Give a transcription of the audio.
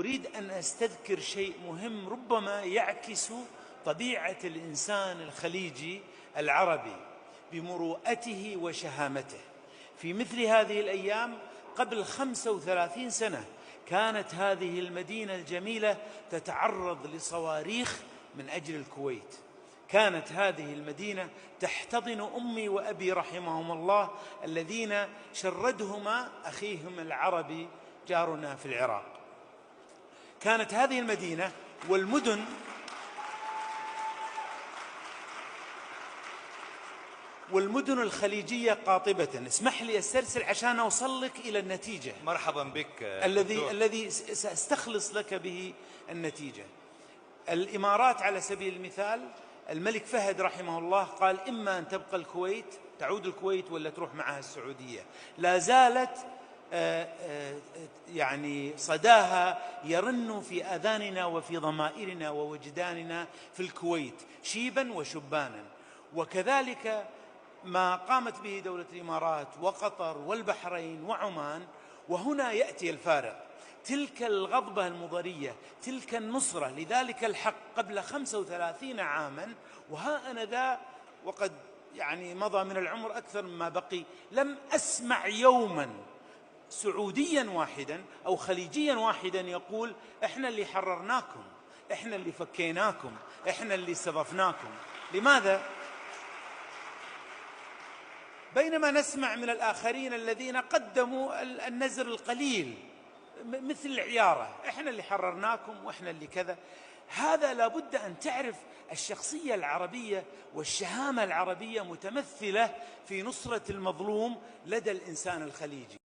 أريد أن أستذكر شيء مهم ربما يعكس طبيعة الإنسان الخليجي العربي بمروءته وشهامته. في مثل هذه الأيام قبل 35 سنة كانت هذه المدينة الجميلة تتعرض لصواريخ من أجل الكويت. كانت هذه المدينة تحتضن أمي وأبي رحمهم الله الذين شردهما أخيهم العربي جارنا في العراق. كانت هذه المدينة والمدن الخليجية قاطبة. اسمح لي أسترسل عشان أوصل لك إلى النتيجة. مرحبا بك الذي سأستخلص لك به النتيجة. الإمارات على سبيل المثال، الملك فهد رحمه الله قال إما أن تبقى الكويت، تعود الكويت، ولا تروح معها السعودية. لا زالت يعني صداها يرن في آذاننا وفي ضمائرنا ووجداننا في الكويت شيبا وشبانا. وكذلك ما قامت به دولة الإمارات وقطر والبحرين وعمان. وهنا يأتي الفارق، تلك الغضبة المضرية، تلك النصرة لذلك الحق قبل 35 عاما، وها أنا ذا وقد يعني مضى من العمر أكثر مما بقي، لم أسمع يوما سعوديا واحدا أو خليجيا واحدا يقول إحنا اللي حررناكم، إحنا اللي فكيناكم، إحنا اللي استضفناكم. لماذا؟ بينما نسمع من الآخرين الذين قدموا النزر القليل مثل العيارة، إحنا اللي حررناكم وإحنا اللي كذا. هذا لابد أن تعرف الشخصية العربية والشهامة العربية متمثلة في نصرة المظلوم لدى الإنسان الخليجي.